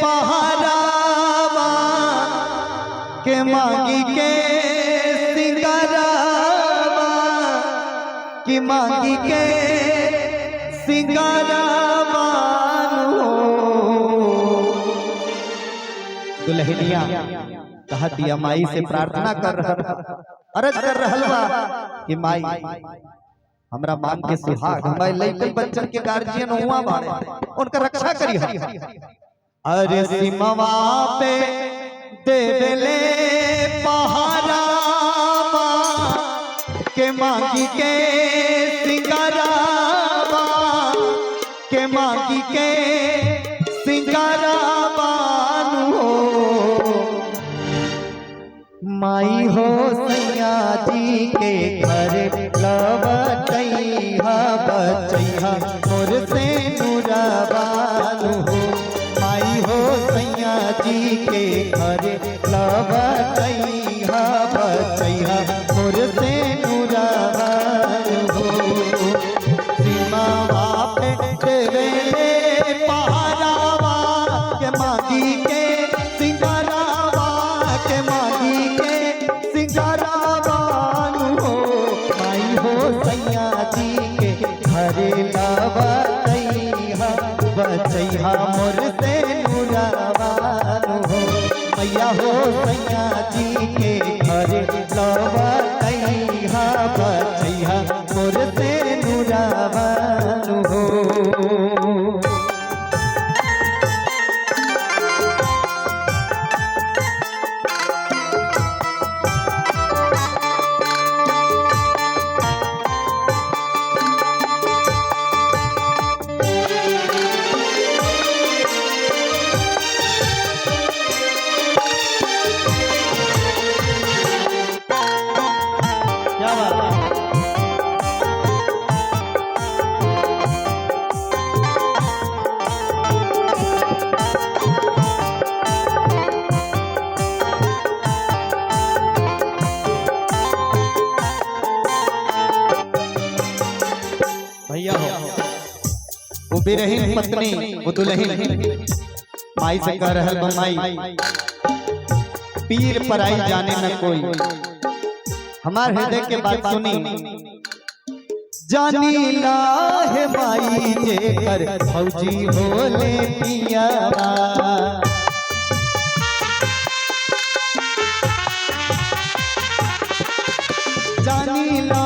पहरावा के मांगी के सिंगारावा कि मांगी के सिंगारावा दुल्हनिया कहा दिया माई से प्रार्थना कर रहा अर्ज कर रहा कि माई हमरा मांग के सुहाग हमारे लइकन बच्चन के गार्जियन हुआ बाड़े उनका रक्षा करी। अरे सिमवा पे देवेले पहरावा के मांगी के सिंगारावा के मांगी के सिंगारावा माई हो सैया जी के घर लवटैहा बचैहा मोर से नुराबानु हो। माई हो सैया जी के घर लवटैहा बचैहा मोर से नुराबानु हो। सीमा पे देवेले पहरावा के मांगी के सिंगारावा के मांगी के सिंगारावानु हो। माई हो सैया जी के घरे लवटैहा बचैहा मोर से नुरावानु हो। मैया हो सैया जी के घरे लवटैहा बचैहा मोर से नुरावानु हो। भैया हो वो बिरहीन पत्नी वो दुल्हन माई से कह रहल बा माई पीर पराई जाने न कोई हमार हृदय के बात सुनी जानी ला है माई जे कर फौजी होले पियावा जानी ला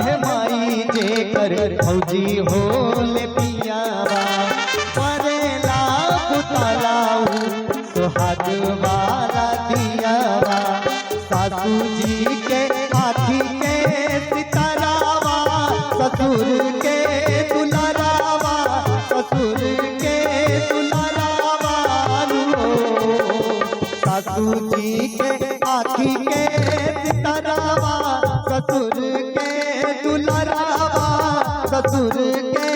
है माई जे कर फौजी होले पियावा परेला पुतलाऊ सुहाग वाला दियावा सासू जी के आँखी के सितारावा ससुर के दुलारावा ससुर के दुलारावा सासू जी के आँखी के सितारावा ससुर के दुलारावा ससुर के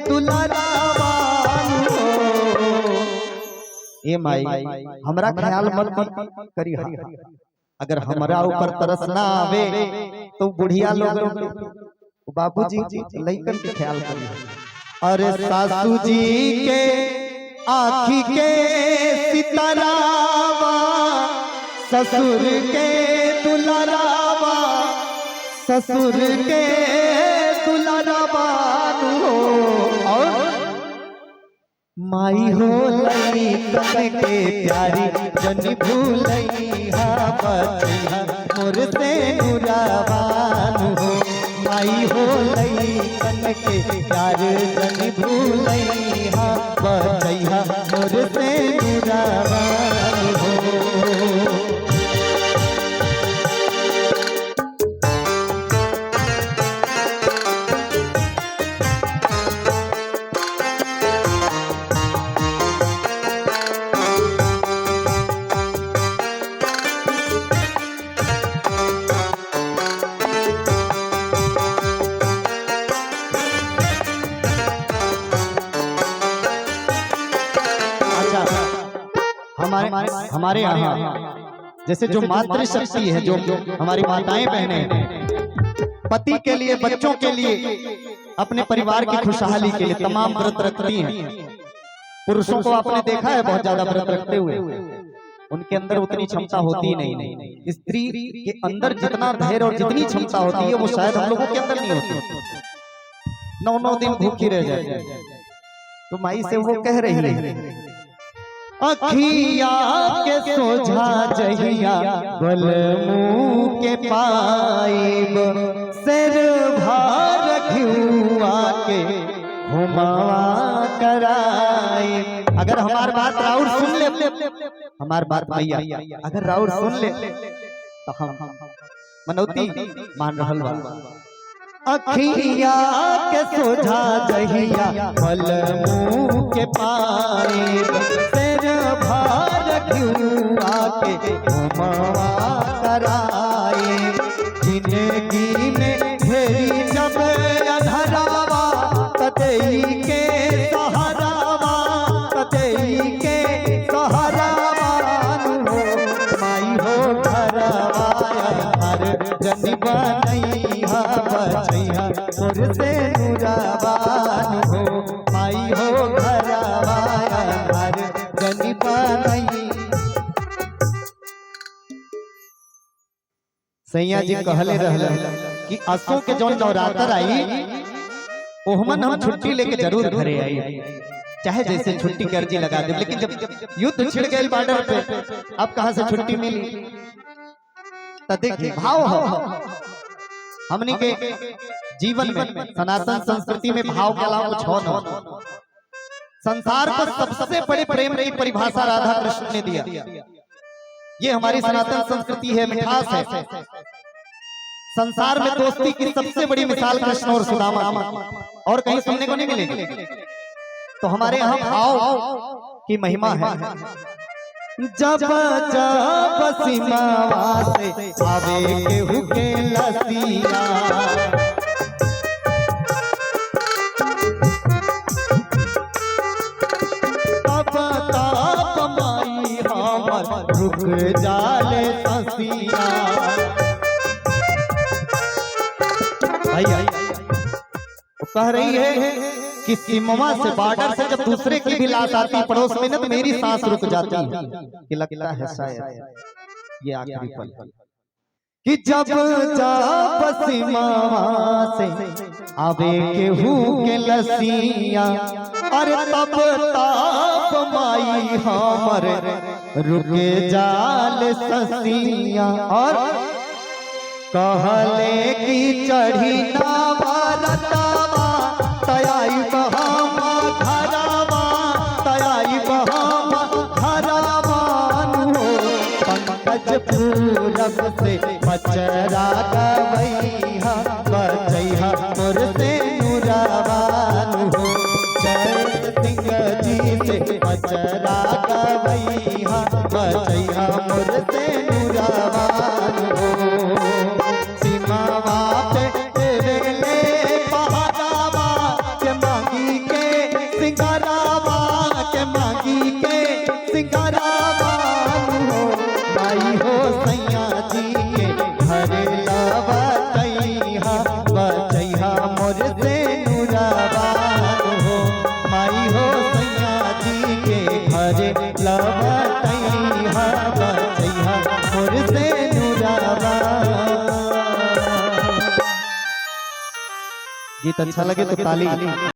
दुलारावा। ए माई हमरा ख्याल मत करी अगर हमरा ऊपर तरस ना आवे तो बुढ़िया लोग बाबूजी लइकन के ख्याल करी। अरे सासू जी के आँखी के सितारावा ससुर के दुलारावा ससुर के दुलारावा और माई हो लई कन के प्यारी जन भूलैहा बचैहा मोर से नुरावानु हो। माई हो लई कन के प्यार जन भूलैहा बचैहा मोर से नुरावानु हो। हमारे यहाँ जैसे जो मातृशक्ति है जो हमारी माताएं बहनें हैं पति के लिए बच्चों के लिए अपने परिवार की खुशहाली के लिए तमाम व्रत रखती हैं। पुरुषों को आपने देखा है बहुत ज्यादा व्रत रखते हुए, उनके अंदर उतनी क्षमता होती ही नहीं। स्त्री के अंदर जितना धैर्य और जितनी क्षमता होती है वो शायद हम लोगों के अंदर नहीं होती। 9-9 दिन भूखी रह जाती है। तो माई से वो कह रही है, अखिया के सोझा जहिया बल मुँह के पाइब, सिर भार घिउआ के घुमावा कराए। अगर हमार बात राउर सुन ले, हमार बात भैया अगर राउर सुन ले तो हम मनौती मान रहल बा। अखिया के सोझा जहिया बल मुँह के पाइब, सिर भार घिउआ के घुमावा कराए। जिंदगी में ढेरी जब अधरावा कतई के सहारावा, कतई के सहारावा हो माई हो घरवाया हर जनिबा नहीं हा बचैया मोर से नुराबान हो माई हो घरवाया हर जनिबा नहीं। सैया जी कहले रहल कि असो के जौन नवरात्र आई ओहमन हम छुट्टी लेके जरूर घरे आई, चाहे जैसे छुट्टी की अर्जी लगा दे। लेकिन जब युद्ध छिड़ गए बॉर्डर पे, अब कहां से छुट्टी मिली? तो देखिए भाव हो हमने के जीवन में, सनातन संस्कृति में भाव के अलावा कुछ हो न। संसार को सबसे बड़े प्रेम की परिभाषा राधा कृष्ण ने दिया। ये हमारी सनातन संस्कृति है, मिठास है। संसार में दोस्ती की सबसे बड़ी मिसाल कृष्ण और सुदामा, और कहीं सुनने को नहीं मिलेगी। तो हमारे यहाँ भाव की महिमा है। जब जब सीमावा से आवे केहू के लसिया, तब ताप माई हमर रुक जाले ससिया। कह रही है कि सीमा से, बॉर्डर से जब दूसरे की भी लाश आती पड़ोस में न, तो मेरी सांस रुक जाती है कि लगता है शायद ये आखिरी पल। कि जब जब सीमा से आवे केहू के लसिया, अरे तब ताप माई हमर रुके जाल ससिया। और कहले की चढ़ी नावरतावा तयाई बहामा घरावा, तयाई बहामा घरावान हो। पंकज पूरब से पचरा गवैहा, बचैहा मोर से नुरावान हो। जय सिंह जी से पचरा गवैहा, बचैहा मोर से नुरावान हो। गीत अच्छा लगे तो ताली।